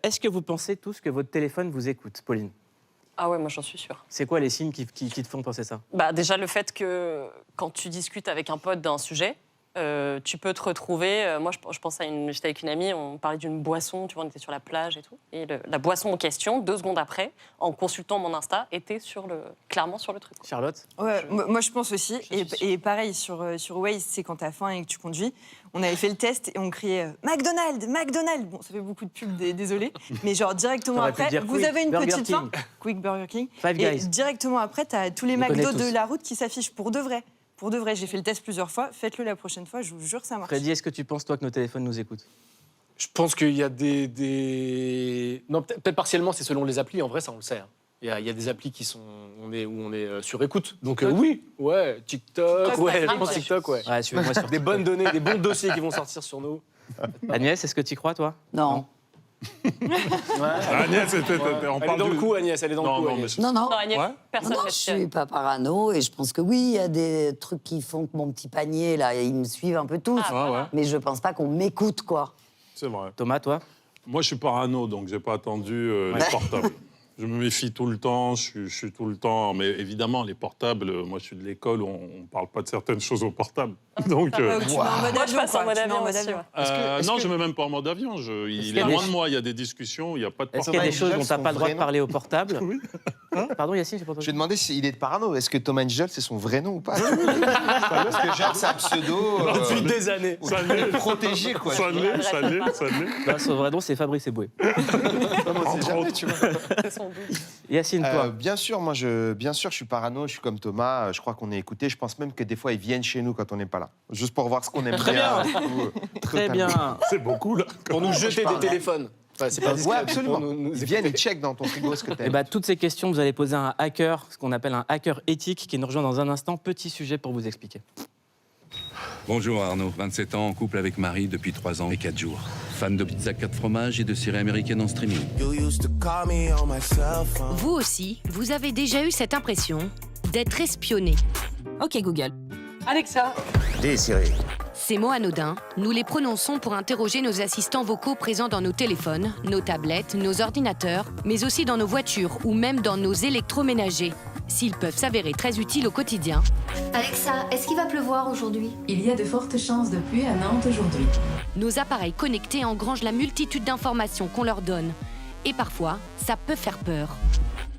Est-ce que vous pensez tous que votre téléphone vous écoute, Pauline? Ah ouais, moi j'en suis sûre. C'est quoi les signes qui te font penser ça? Déjà le fait que quand tu discutes avec un pote d'un sujet, tu peux te retrouver. Moi je pense à j'étais avec une amie, on parlait d'une boisson, tu vois, on était sur la plage et tout. Et la boisson en question, 2 secondes après, en consultant mon Insta, était clairement sur le truc. Charlotte? Ouais, moi je pense aussi. Et pareil, sur Waze, c'est quand t'as faim et que tu conduis. On avait fait le test et on criait McDonald's, McDonald's. Bon, ça fait beaucoup de pubs, désolé. Mais genre directement après, vous avez une petite faim. Quick, Burger King. Five et Guys. Directement après, t'as tous les McDo de la route qui s'affichent pour de vrai. Pour de vrai, j'ai fait le test plusieurs fois. Faites-le la prochaine fois, je vous jure, ça marche. Freddy, est-ce que tu penses, toi, que nos téléphones nous écoutent? Je pense qu'il y a des... Non, peut-être partiellement, c'est selon les applis. En vrai, ça, on le sait. Hein. Il y a des applis qui sont... où on est sur écoute. Donc oui, ouais, TikTok, ouais, je pense TikTok, ouais. Ouais, suivez-moi sur Des bonnes données, des bons dossiers qui vont sortir sur nous. Agnès, est-ce que tu y crois, toi? Non. Agnès, on Elle est parle dans le du... coup, Agnès, elle est dans le coup, Agnès. Non. Non, Agnès, Ouais. personne Non, ne je suis pas parano et je pense que oui, il y a des trucs qui font que mon petit panier, là, ils me suivent un peu tous. ouais. Mais je pense pas qu'on m'écoute, quoi. C'est vrai. Thomas, toi? Moi, je suis parano, donc j'ai pas attendu les portables. Je me méfie tout le temps, je suis tout le temps... Mais évidemment, les portables, moi, je suis de l'école où on parle pas de certaines choses au portable. Donc... Tu mets en mode Moi, je avion, passe en quoi. mode Tu mets avion aussi, ouais. non, je mets même pas en mode avion. Il qu'il y est a loin des- de moi, il y a des discussions, il n'y a pas de Est-ce qu'il y a portable. des choses dont tu n'as pas le droit de nom parler au portable? Oui. Pardon, Yacine, j'ai pas Je entendu. vais demander s'il est de parano. Est-ce que Thomas Angel, c'est son vrai nom ou pas? Parce que genre, c'est un pseudo Depuis des années. Ça l'est, protégé, quoi. ça l'est, ça l'est. Non, son vrai nom, c'est Fabrice Eboué. On sait jamais, tu vois. C'est son but. Yacine, toi? Bien sûr, je suis parano, je suis comme Thomas, je crois qu'on est écouté. Je pense même que des fois, ils viennent chez nous quand on n'est pas là. Juste pour voir ce qu'on aime Très bien. Très bien. C'est beaucoup, là. Pour nous jeter des téléphones. Enfin, c'est pas discret, Ouais, pour absolument. nous Ils viennent, écouter. ils checkent dans ton frigo ce que Eh t'aimes. ben, toutes ces questions, vous allez poser à un hacker, ce qu'on appelle un hacker éthique, qui nous rejoint dans un instant. Petit sujet pour vous expliquer. Bonjour Arnaud, 27 ans, en couple avec Marie depuis 3 ans et 4 jours. Fan de pizza 4 fromages et de séries américaines en streaming. Vous aussi, vous avez déjà eu cette impression d'être espionné. Ok Google. Alexa. Ces mots anodins, nous les prononçons pour interroger nos assistants vocaux présents dans nos téléphones, nos tablettes, nos ordinateurs, mais aussi dans nos voitures ou même dans nos électroménagers. S'ils peuvent s'avérer très utiles au quotidien, Alexa, est-ce qu'il va pleuvoir aujourd'hui? Il y a de fortes chances de pluie à Nantes aujourd'hui. nos appareils connectés engrangent la multitude d'informations qu'on leur donne. Et parfois, ça peut faire peur.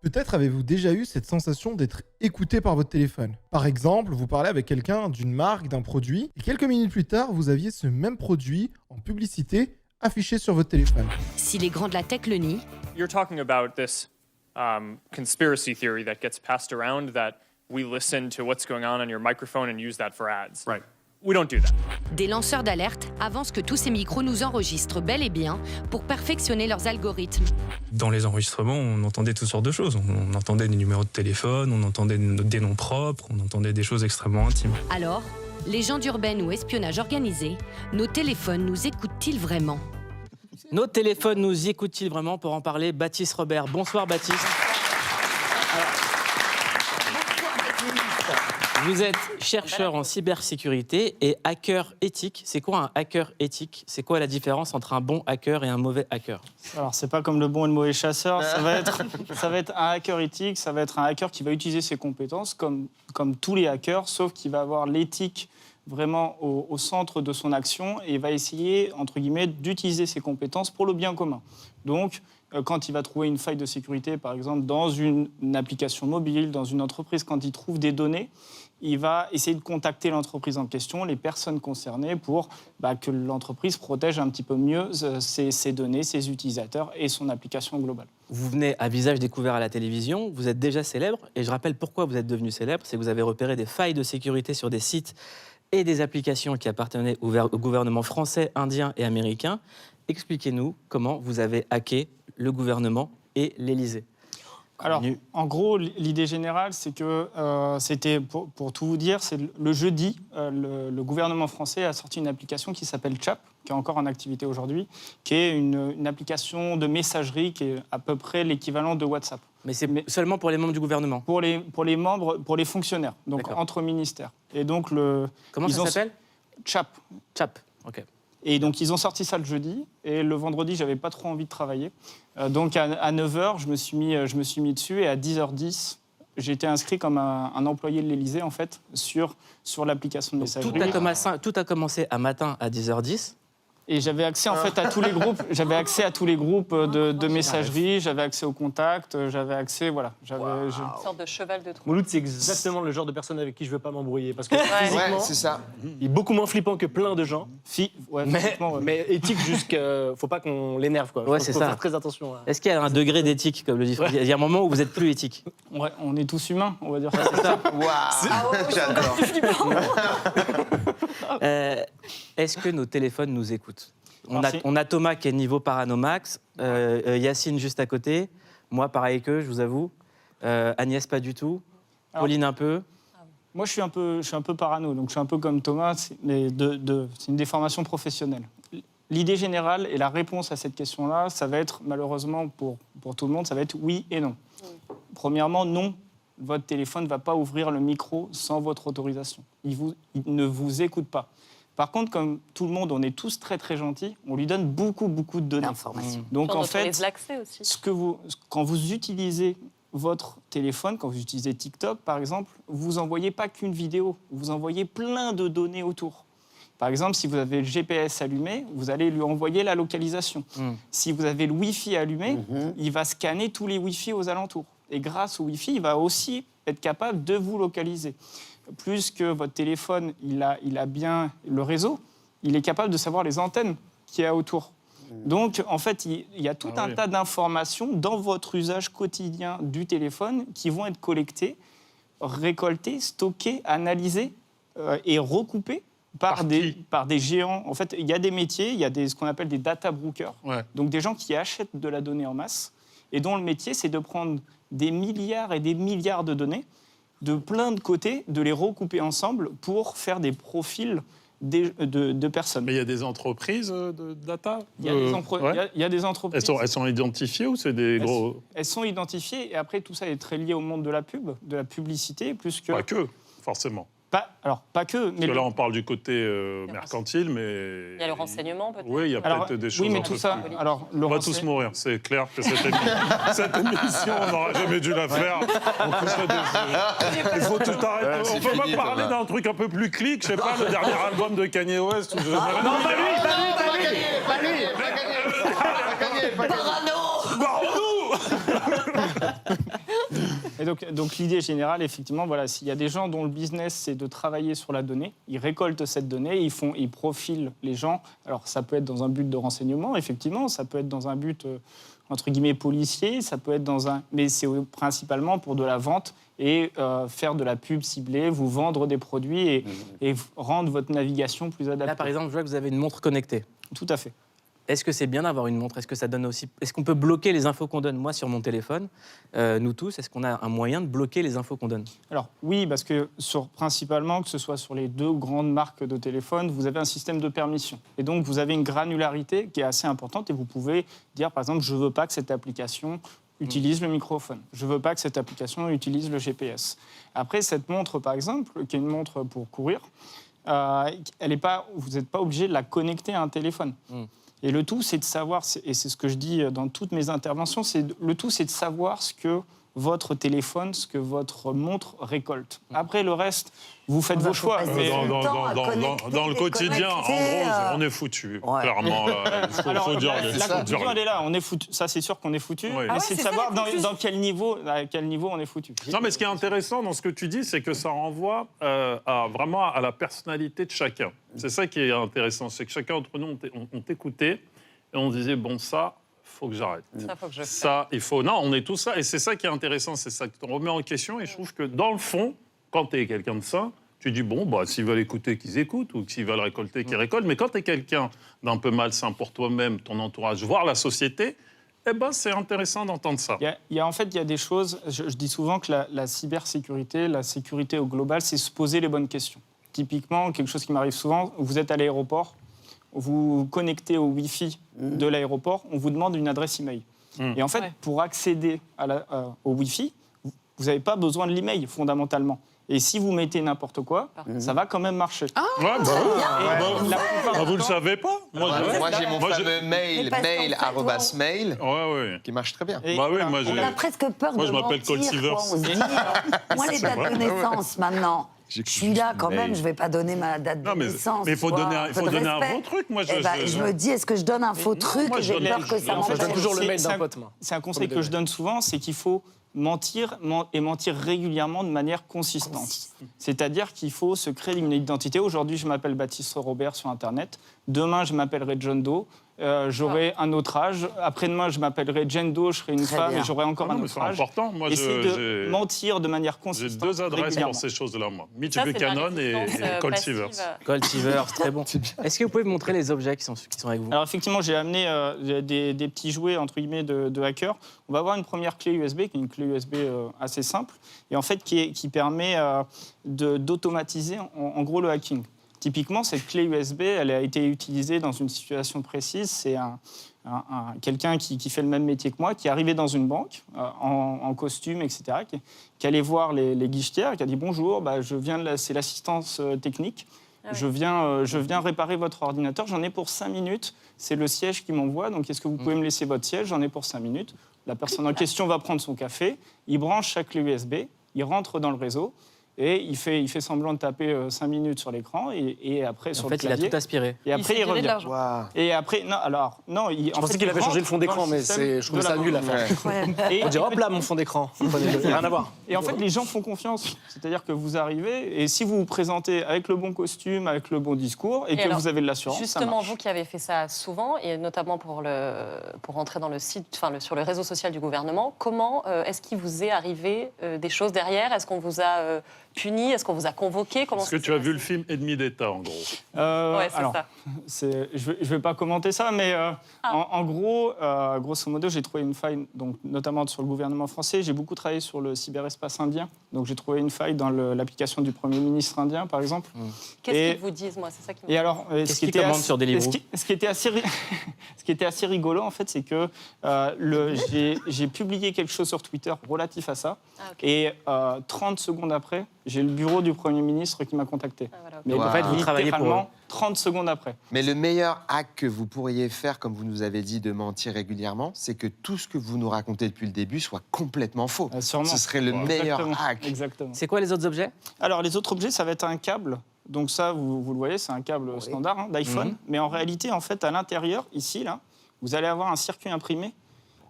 Peut-être avez-vous déjà eu cette sensation d'être écouté par votre téléphone. Par exemple, vous parlez avec quelqu'un d'une marque, d'un produit, et quelques minutes plus tard, vous aviez ce même produit en publicité affiché sur votre téléphone. Si les grands de la tech le nient, You're talking about this conspiracy theory that gets passed around that we listen to what's going on your microphone and use that for ads. Right. We don't do that. des lanceurs d'alerte avancent que tous ces micros nous enregistrent bel et bien pour perfectionner leurs algorithmes. Dans les enregistrements, on entendait toutes sortes de choses. On entendait des numéros de téléphone, on entendait des noms propres, on entendait des choses extrêmement intimes. Alors, légende urbaine ou espionnage organisé, nos téléphones nous écoutent-ils vraiment? Nos téléphones nous écoutent-ils vraiment? Pour en parler, Baptiste Robert. Bonsoir, Baptiste. Vous êtes chercheur en cybersécurité et hacker éthique. C'est quoi un hacker éthique? C'est quoi la différence entre un bon hacker et un mauvais hacker? Alors, c'est pas comme le bon et le mauvais chasseur. Ça va être un hacker éthique, ça va être un hacker qui va utiliser ses compétences comme tous les hackers, sauf qu'il va avoir l'éthique vraiment au centre de son action et va essayer, entre guillemets, d'utiliser ses compétences pour le bien commun. Donc, quand il va trouver une faille de sécurité, par exemple, dans une application mobile, dans une entreprise, quand il trouve des données, il va essayer de contacter l'entreprise en question, les personnes concernées, pour que l'entreprise protège un petit peu mieux ses données, ses utilisateurs et son application globale. Vous venez à visage découvert à la télévision, vous êtes déjà célèbre, et je rappelle pourquoi vous êtes devenu célèbre, c'est que vous avez repéré des failles de sécurité sur des sites et des applications qui appartenaient au gouvernement français, indien et américain. Expliquez-nous comment vous avez hacké le gouvernement et l'Élysée. Alors, en gros, l'idée générale, c'est que c'était, pour tout vous dire, c'est le jeudi, le gouvernement français a sorti une application qui s'appelle Chap, qui est encore en activité aujourd'hui, qui est une application de messagerie qui est à peu près l'équivalent de WhatsApp. Mais c'est seulement pour les membres du gouvernement? Pour les membres, pour les fonctionnaires, donc entre ministères. Et donc Comment ça s'appelle? Chap. Chap, ok. Et donc, ils ont sorti ça le jeudi. Et le vendredi, j'avais pas trop envie de travailler. Donc, à 9h, je me suis mis dessus. Et à 10h10, j'ai été inscrit comme un employé de l'Élysée, en fait, sur l'application de messagerie. Tout a commencé un matin à 10h10. Et j'avais accès en fait à tous les groupes. J'avais accès à tous les groupes de messagerie. J'avais accès aux contacts. J'avais accès, voilà. Une sorte de cheval de Troie. Mouloud, c'est exactement le genre de personne avec qui je veux pas m'embrouiller parce que Ouais, physiquement, c'est ça. il est beaucoup moins flippant que plein de gens. Mais éthique jusqu'à, faut pas qu'on l'énerve quoi. Ouais, c'est faut ça. faire très attention. Est-ce qu'il y a un degré d'éthique, comme le dit Fred ? Il y a un moment où vous êtes plus éthique. Ouais, on est tous humains, on va dire ça. C'est ça. Waouh, j'adore. Est-ce que nos téléphones nous écoutent ? Merci. On a Thomas qui est niveau Paranomax, Yacine juste à côté, moi pareil que je vous avoue, Agnès pas du tout, Pauline un peu. Moi, je suis un peu parano, donc je suis un peu comme Thomas, mais c'est une déformation professionnelle. L'idée générale et la réponse à cette question-là, ça va être, malheureusement pour tout le monde, ça va être oui et non. Premièrement, non, votre téléphone ne va pas ouvrir le micro sans votre autorisation. Il ne vous écoute pas. Par contre, comme tout le monde, on est tous très très gentils, on lui donne beaucoup de données. Donc en fait, l'accès aussi. Quand vous utilisez votre téléphone, quand vous utilisez TikTok par exemple, vous envoyez pas qu'une vidéo, vous envoyez plein de données autour. Par exemple, si vous avez le GPS allumé, vous allez lui envoyer la localisation. Si vous avez le Wi-Fi allumé, il va scanner tous les Wi-Fi aux alentours. Et grâce au Wi-Fi, il va aussi être capable de vous localiser. Plus que votre téléphone, il a bien le réseau, il est capable de savoir les antennes qu'il y a autour. Donc, en fait, il y a tout un tas d'informations dans votre usage quotidien du téléphone qui vont être collectées, récoltées, stockées, analysées et recoupées par des géants. En fait, il y a des métiers, il y a ce qu'on appelle des data brokers, donc des gens qui achètent de la donnée en masse et dont le métier, c'est de prendre des milliards et des milliards de données de plein de côtés, de les recouper ensemble pour faire des profils de personnes. Mais il y a des entreprises de data. Il y a des entreprises. Elles sont identifiées ou c'est des gros... Elles sont identifiées et après tout ça est très lié au monde de la pub, de la publicité, plus que... Pas que, forcément. Pas que, mais... Parce que là, on parle du côté mercantile, mais... Il y a le renseignement, peut-être. Oui, il y a peut-être des choses... Oui, mais tout ça... Alors, on va tous mourir. C'est clair que cette émission, on n'aurait jamais dû la faire. Il faut tout arrêter. On peut pas parler d'un truc un peu plus clic, je sais pas, le dernier album de Kanye West. Non, pas lui. Et donc l'idée générale, effectivement, voilà, s'il y a des gens dont le business, c'est de travailler sur la donnée, ils récoltent cette donnée, ils profilent les gens. Alors, ça peut être dans un but de renseignement, effectivement, ça peut être dans un but, entre guillemets, policier, ça peut être mais c'est principalement pour de la vente et faire de la pub ciblée, vous vendre des produits et rendre votre navigation plus adaptée. Là, par exemple, je vois que vous avez une montre connectée. Tout à fait. Est-ce que c'est bien d'avoir une montre ? Est-ce que ça donne aussi... Est-ce qu'on peut bloquer les infos qu'on donne ? Moi, sur mon téléphone, nous tous, est-ce qu'on a un moyen de bloquer les infos qu'on donne ? Alors oui, parce que principalement, que ce soit sur les deux grandes marques de téléphone, vous avez un système de permission. Et donc, vous avez une granularité qui est assez importante et vous pouvez dire, par exemple, je ne veux pas que cette application utilise le microphone. Je ne veux pas que cette application utilise le GPS. Après, cette montre, par exemple, qui est une montre pour courir, vous n'êtes pas obligé de la connecter à un téléphone. Et le tout, c'est de savoir, et c'est ce que je dis dans toutes mes interventions, le tout, c'est de savoir ce que votre téléphone, ce que votre montre récolte. Après, le reste, vous faites vos choix. Mais dans le quotidien, en gros, on est foutu. Clairement, il faut dire la conclusion, elle est là. On est foutu. Ça, c'est sûr qu'on est foutu. Oui. Mais c'est de savoir à quel niveau on est foutu. Non, mais ce qui est intéressant dans ce que tu dis, c'est que ça renvoie vraiment à la personnalité de chacun. C'est ça qui est intéressant. C'est que chacun d'entre nous, on t'écoutait et on disait, bon, ça... faut que j'arrête. Ça, faut que je ça, il faut... Non, on est tous ça. Et c'est ça qui est intéressant. C'est ça que tu remets en question. Et je trouve que, dans le fond, quand tu es quelqu'un de sain, tu dis, bon, bah, s'ils veulent écouter, qu'ils écoutent. Ou s'ils veulent récolter, qu'ils récoltent. Mais quand tu es quelqu'un d'un peu malsain pour toi-même, ton entourage, voire la société, eh ben, c'est intéressant d'entendre ça. En fait, il y a des choses... Je dis souvent que la cybersécurité, la sécurité au global, c'est se poser les bonnes questions. Typiquement, quelque chose qui m'arrive souvent, vous êtes à l'aéroport, vous connectez au Wi-Fi de l'aéroport, on vous demande une adresse email. Et en fait, pour accéder au Wi-Fi, vous n'avez pas besoin de l'email, fondamentalement. Et si vous mettez n'importe quoi, ça va quand même marcher. Ouais, bah, vous le savez pas. Moi, j'ai mon fameux mail, mail@mail, qui marche très bien. On a presque peur de je m'appelle mentir, Coltivers. quoi. On se dit, moi, les dates de naissance, maintenant, je suis là quand même, je ne vais pas donner ma date de naissance. Mais il faut donner un faux truc. Moi, je me dis, est-ce que je donne un faux truc? J'ai peur que ça m'empêche. Je donne toujours le mail d'un pote, moi. C'est un conseil que je donne souvent, c'est qu'il faut mentir régulièrement de manière consistante. C'est-à-dire qu'il faut se créer une identité. Aujourd'hui, je m'appelle Baptiste Robert sur Internet. Demain, je m'appellerai John Doe. J'aurai un autre âge. Après-demain, je m'appellerai Jane Doe, je serai une femme et j'aurai encore un autre âge. C'est important. Moi, essayez de mentir de manière consistante. J'ai 2 adresses pour ces choses-là, moi. Mitch Buchanan et Coltivers. Coltivers, très bon. Est-ce que vous pouvez me montrer les objets qui sont avec vous? Alors effectivement, j'ai amené des petits jouets entre guillemets de hackers. On va avoir une première clé USB, qui est une clé USB assez simple, et en fait qui permet d'automatiser en gros le hacking. Typiquement, cette clé USB, elle a été utilisée dans une situation précise. C'est quelqu'un qui fait le même métier que moi, qui est arrivé dans une banque en costume, etc., qui allait voir les guichetières, qui a dit « Bonjour, c'est l'assistance technique. Je viens réparer votre ordinateur. J'en ai pour 5 minutes. C'est le siège qui m'envoie. Donc, est-ce que vous pouvez me laisser votre siège? J'en ai pour 5 minutes. » La personne en question va prendre son café. Il branche sa clé USB. Il rentre dans le réseau. Et il fait semblant de taper 5 minutes sur l'écran et après sur le clavier. En fait, il a tout aspiré. Et après, il revient. Et après, non, je pensais qu'il avait changé le fond d'écran, mais je trouve ça nul à faire. On dirait, hop là, mon fond d'écran. Rien à voir. Et en fait, les gens font confiance. C'est-à-dire que vous arrivez, et si vous vous présentez avec le bon costume, avec le bon discours, et que vous avez de l'assurance, justement, vous qui avez fait ça souvent, et notamment pour entrer dans le site, sur le réseau social du gouvernement, comment est-ce qu'il vous est arrivé des choses derrière? Est-ce qu'on vous a puni? Est-ce qu'on vous a convoqué? Est-ce que tu as vu le film Ennemi d'État, en gros? Alors, je ne vais pas commenter ça, mais en gros, grosso modo, j'ai trouvé une faille, donc, notamment sur le gouvernement français. J'ai beaucoup travaillé sur le cyberespace indien, donc j'ai trouvé une faille dans l'application du Premier ministre indien, par exemple. Qu'est-ce qu'ils vous disent, moi? C'est ça qui me... Et alors, qu'est-ce qu'ils commandent sur Deliveroo? Ce qui était assez rigolo, en fait, c'est que j'ai publié quelque chose sur Twitter relatif à ça, et 30 secondes après, j'ai le bureau du Premier ministre qui m'a contacté. Mais en fait, vous travaillez pour eux. 30 secondes après. Mais le meilleur hack que vous pourriez faire, comme vous nous avez dit, de mentir régulièrement, c'est que tout ce que vous nous racontez depuis le début soit complètement faux. Sûrement. Ce serait le meilleur hack. Exactement. C'est quoi les autres objets? Alors, les autres objets, ça va être un câble. Donc ça, vous le voyez, c'est un câble standard d'iPhone. Mais en réalité, en fait, à l'intérieur, ici, là, vous allez avoir un circuit imprimé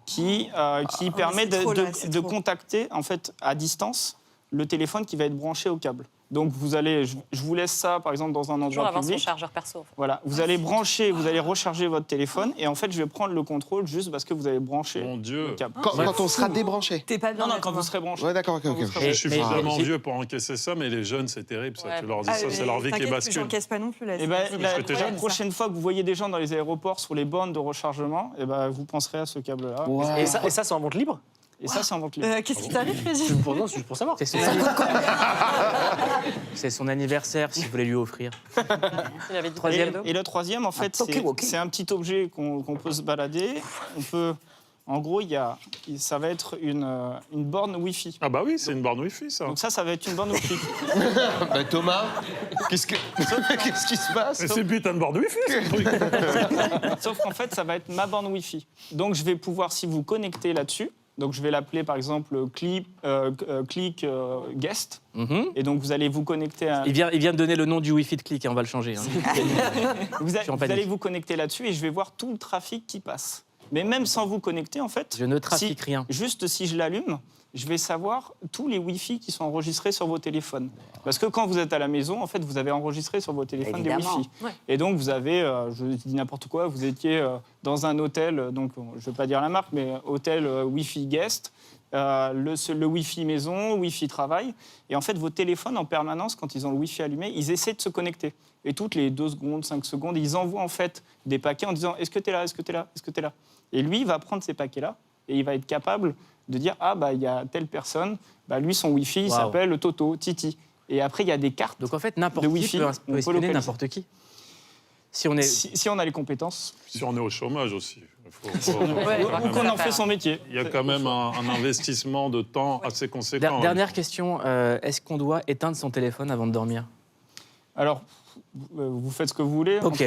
qui permet de contacter, en fait, à distance, le téléphone qui va être branché au câble. Donc je vous laisse ça par exemple dans un endroit avoir public. son chargeur perso. En fait. Voilà, vous allez recharger votre téléphone et en fait je vais prendre le contrôle juste parce que vous avez branché le câble. Quand on sera débranché. T'es pas bien. Non, quand vous serez branché. Ouais, d'accord, ok. Je suis vraiment vieux pour encaisser ça, mais les jeunes c'est terrible ça. Tu leur dis ça, c'est leur vie qui bascule. J'encaisse pas non plus là. La prochaine fois que vous voyez des gens dans les aéroports sur les bornes de rechargement, vous penserez à ce câble-là. Wow. Et ça c'est en vente libre? Et ça, c'est en vente libre. Qu'est-ce qui t'arrive, Freddy? C'est pour savoir. C'est son anniversaire, si vous voulez lui offrir. Et le troisième, en fait, c'est un petit objet qu'on peut se balader. En gros, ça va être une borne Wi-Fi. Ah bah oui, c'est une borne Wi-Fi, ça. Donc ça va être une borne Wi-Fi. Thomas, qu'est-ce qui se passe? C'est une putain de borne Wi-Fi, ce truc. Sauf qu'en fait, ça va être ma borne Wi-Fi. Donc je vais pouvoir, si vous connectez là-dessus, donc je vais l'appeler par exemple Click Guest. Et donc vous allez vous connecter à... Il vient de donner le nom du Wi-Fi de Click, on va le changer. Vous allez vous connecter là-dessus et je vais voir tout le trafic qui passe. Mais même sans vous connecter, en fait... Je ne trafique rien. Juste si je l'allume, je vais savoir tous les Wi-Fi qui sont enregistrés sur vos téléphones. Parce que quand vous êtes à la maison, en fait, vous avez enregistré sur vos téléphones des Wi-Fi. Ouais. Et donc, vous avez, je dis n'importe quoi, vous étiez dans un hôtel, donc je ne vais pas dire la marque, mais hôtel Wi-Fi guest, le Wi-Fi maison, Wi-Fi travail. Et en fait, vos téléphones, en permanence, quand ils ont le Wi-Fi allumé, ils essaient de se connecter. Et toutes les 2 secondes, 5 secondes, ils envoient en fait des paquets en disant « Est-ce que tu es là? Est-ce que tu es là? Est-ce que tu es là ?» Et lui, il va prendre ces paquets-là et il va être capable de dire « Ah, il y a telle personne, lui, son Wi-Fi, il s'appelle Toto, Titi. » Et après, il y a des cartes. Donc en fait, n'importe qui peut espionner n'importe qui. Si on est... Si on a les compétences. Si on est au chômage aussi. Ou qu'on en fait son métier. Il y a quand même un investissement de temps assez conséquent. Dernière question, est-ce qu'on doit éteindre son téléphone avant de dormir? Alors, vous faites ce que vous voulez. Ok.